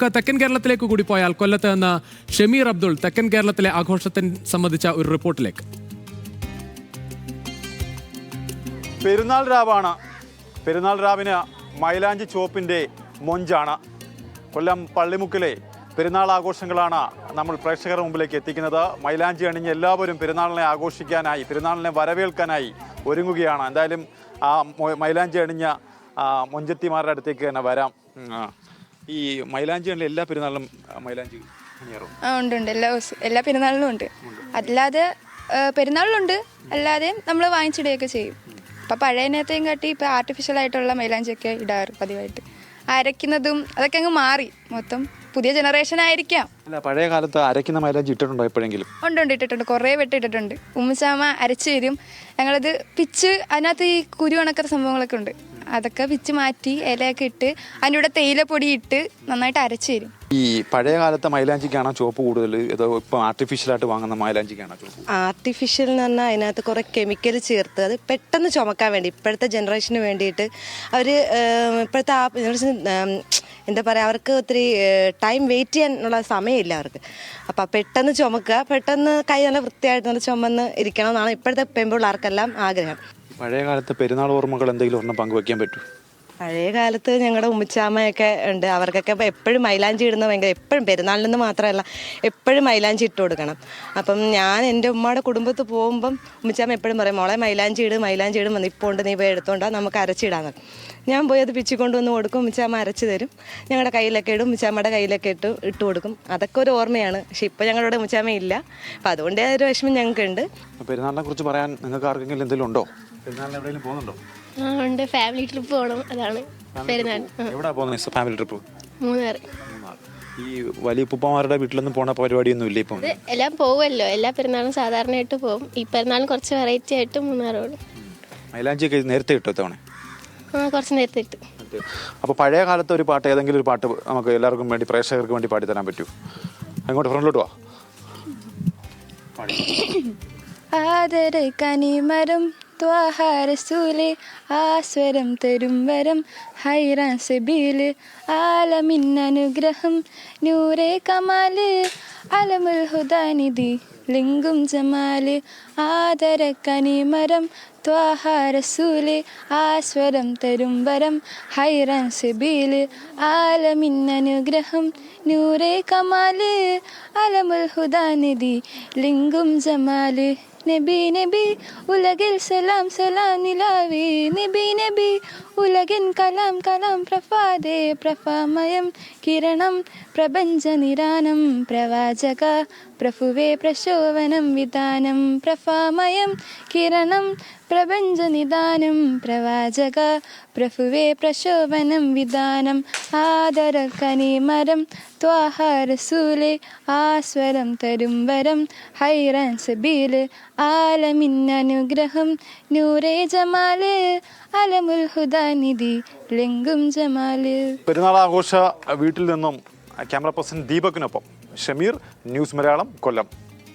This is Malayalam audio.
നമുക്ക് തെക്കൻ കേരളത്തിലേക്ക് കൂടി പോയാൽ കൊല്ലത്ത് നിന്ന് ഷമീർ അബ്ദുൾ തെക്കൻ കേരളത്തിലെ ആഘോഷത്തെ സംബന്ധിച്ച ഒരു റിപ്പോർട്ടിലേക്ക്. പെരുന്നാൾ രാവാണ്. പെരുന്നാൾ രാവിന് മൈലാഞ്ചി ചുവപ്പിൻ്റെ മൊഞ്ചാണ്. കൊല്ലം പള്ളിമുക്കിലെ പെരുന്നാൾ ആഘോഷങ്ങളാണ് നമ്മൾ പ്രേക്ഷകരുടെ മുമ്പിലേക്ക് എത്തിക്കുന്നത്. മൈലാഞ്ചി അണിഞ്ഞ് എല്ലാവരും പെരുന്നാളിനെ ആഘോഷിക്കാനായി, പെരുന്നാളിനെ വരവേൽക്കാനായി ഒരുങ്ങുകയാണ്. എന്തായാലും ആ മൈലാഞ്ചി അണിഞ്ഞ മൊഞ്ചത്തിമാരുടെ അടുത്തേക്ക് തന്നെ വരാം. ഈ മൈലാഞ്ചി അണിഞ്ഞ എല്ലാ പെരുന്നാളിലും മൈലാഞ്ചി ഉണ്ട്. എല്ലാ പെരുന്നാളിലും ഉണ്ട്. അല്ലാതെ പെരുന്നാളിലുണ്ട്, അല്ലാതെ നമ്മൾ വാങ്ങിച്ചിടുകയൊക്കെ ചെയ്യും. അപ്പം പഴയ നേരത്തെയും കാട്ടി ഇപ്പം ആർട്ടിഫിഷ്യൽ ആയിട്ടുള്ള മൈലാഞ്ചിയൊക്കെ ഇടാറ് പതിവായിട്ട്. അരയ്ക്കുന്നതും അതൊക്കെ അങ്ങ് മാറി. മൊത്തം പുതിയ ജനറേഷൻ ആയിരിക്കാം. അല്ല, പഴയ കാലത്ത് അരയ്ക്കുന്ന മൈലാഞ്ചി ഇട്ടിട്ടുണ്ടോ എപ്പോഴെങ്കിലും? ഉണ്ട്, ഇട്ടിട്ടുണ്ട്. കുറേ വെട്ട് ഇട്ടിട്ടുണ്ട്. ഉമ്മച്ചാമ്മ അരച്ചു തരും. ഞങ്ങളത് പിച്ച്, അതിനകത്ത് ഈ കുരു കണക്കത്തെ സംഭവങ്ങളൊക്കെ ഉണ്ട്. അതൊക്കെ പിച്ച് മാറ്റി ഇലയൊക്കെ ഇട്ട് അതിൻ്റെ കൂടെ തേയിലപ്പൊടി ഇട്ട് നന്നായിട്ട് അരച്ചു തരും. ഈ പഴയ കാലത്തെ മൈലാഞ്ചിക്കാണോ ചുവപ്പ് കൂടുതൽ, അതോ ഇപ്പം ആർട്ടിഫിഷ്യലായിട്ട് വാങ്ങുന്ന മൈലാഞ്ചിക്കാണോ ചുവപ്പ്? ആർട്ടിഫിഷ്യൽ എന്ന് പറഞ്ഞാൽ അതിനകത്ത് കുറേ കെമിക്കൽ ചേർത്ത് അത് പെട്ടെന്ന് ചുമക്കാൻ വേണ്ടി, ഇപ്പോഴത്തെ ജനറേഷന് വേണ്ടിയിട്ട് അവർ ഇപ്പോഴത്തെ ആ ജനറേഷൻ എന്താ പറയുക, അവർക്ക് ഒത്തിരി ടൈം വെയിറ്റ് ചെയ്യാനുള്ള സമയമില്ല അവർക്ക്. അപ്പം പെട്ടെന്ന് ചുമക്കുക, പെട്ടെന്ന് കൈ നല്ല വൃത്തിയായിട്ട് നല്ല ചുമന്ന് ഇരിക്കണം എന്നാണ് ഇപ്പോഴത്തെ പെൺപിള്ളേർക്കെല്ലാം ആഗ്രഹം. പഴയ കാലത്ത് പെരുന്നാൾ ഓർമ്മകൾ എന്തെങ്കിലും ഒരെണ്ണം പങ്കുവയ്ക്കാൻ പറ്റും? പഴയ കാലത്ത് ഞങ്ങളുടെ ഉമ്മച്ചാമ്മയൊക്കെ ഉണ്ട്. അവർക്കൊക്കെ എപ്പോഴും മൈലാഞ്ചി ഇടുന്ന ഭയങ്കര, എപ്പോഴും പെരുന്നാളിന് മാത്രമല്ല എപ്പോഴും മൈലാഞ്ചി ഇട്ട് കൊടുക്കണം. അപ്പം ഞാൻ എൻ്റെ ഉമ്മയുടെ കുടുംബത്ത് പോകുമ്പം ഉമ്മച്ചാമ്മ എപ്പോഴും പറയും, മോളെ മൈലാഞ്ചി ഇടും വന്ന് ഇപ്പോൾ ഉണ്ട്, നീ പോയി എടുത്തോണ്ടാ, നമുക്ക് അരച്ചിടാന്ന്. ഞാൻ പോയി അത് പിച്ചിക്കൊണ്ട് വന്ന് കൊടുക്കും. ഉമ്മച്ചാമ്മ അരച്ച് തരും. ഞങ്ങളുടെ കയ്യിലൊക്കെ ഇടും, ഉമ്മച്ചാമ്മയുടെ കയ്യിലൊക്കെ ഇട്ട് കൊടുക്കും. അതൊക്കെ ഒരു ഓർമ്മയാണ്. പക്ഷെ ഇപ്പോൾ ഞങ്ങളുടെ ഉമ്മച്ചാമ്മ ഇല്ല. അപ്പം അതുകൊണ്ട് ഒരു വിഷമം ഞങ്ങൾക്കുണ്ട്. പെരുന്നാളിനെ കുറിച്ച് പറയാൻ നിങ്ങൾക്ക് ആർക്കെങ്കിലും എന്തെങ്കിലും ഉണ്ടോ? പെരുന്നാളിന് എവിടെയെങ്കിലും പോകുന്നുണ്ടോ? ഉണ്ട്, ഫാമിലി ട്രിപ്പ് പോകണം. അതാണ് പെരുന്നാൾ. എവിടെ പോകുന്നത് ഫാമിലി ട്രിപ്പ്? മൂന്നാർ. ഈ വലിയ ഉപ്പമാരുടെ വീട്ടിലൊന്നും പോണ പരിപാടിയൊന്നും ഇല്ല ഇപ്പം? എല്ലാം പോവുമല്ലോ, എല്ലാ പെരുന്നാളും സാധാരണയായിട്ട് പോകും. ഈ പെരുന്നാളും കുറച്ച് വെറൈറ്റി ആയിട്ട് മൂന്നാർ പോകും. മൈലാഞ്ചിയൊക്കെ നേരത്തെ ഇട്ടോ തവണ? കുറച്ച് നേരത്തെ ഇട്ടു. അപ്പോൾ പഴയ കാലത്തെ ഒരു പാട്ട്, ഏതെങ്കിലും ഒരു പാട്ട് നമുക്ക് എല്ലാവർക്കും വേണ്ടി, പ്രേക്ഷകർക്ക് വേണ്ടി പാടി തരാൻ പറ്റൂ? അങ്ങോട്ട് ഫ്രണ്ടിലോട്ട് വാ. ആദര കനിമരം ത്വാഹാരസൂലെ ആസ്വരം തരും വരം ഹൈറാൻ സബീല് ആലമിൻ അനുഗ്രഹം നൂറേ കമാല് അലമുൽ ഹുദാനിധി ലിംഗും ജമാല് ആദര കനിമരം ത്വാഹാരസൂലെ ആസ്വരം തരും വരം ഹൈറാൻ സബീല് ആലമിൻ അനുഗ്രഹം നൂറേ കമാല് അലമുൽ ഹുദാനിധി ലിംഗും ജമാല് നബി നബി ഉലകിൽ സലാം സലാം നിലാവേ നബി നബി ഉലകിൻ കലാം കലാം പ്രഭാതേ പ്രഭാമയം കിരണം പ്രപഞ്ച നിരാനം പ്രവാചക പ്രഭുവേ പ്രശോഭനം വിധാനം പ്രഭാമയം കിരണം പ്രപഞ്ച നിദാനം പ്രവാചക പ്രഭുവേ പ്രശോഭനം വിധാനം ആദര കനിമരം ത്വാഹാരസൂലെ ആസ്വരം തരും വരം ഹൈറാൻ സബീല് ആലമിൻ അനുഗ്രഹം നൂറേ ജമാല് അലമുൽ ഹുദാനിധി ലിംഗും ജമാല്. പെരുന്നാൾ ആഘോഷ വീട്ടിൽ നിന്നും ക്യാമറ പേഴ്സൺ ദീപകിനൊപ്പം ഷമീർ, ന്യൂസ് മലയാളം, കൊല്ലം.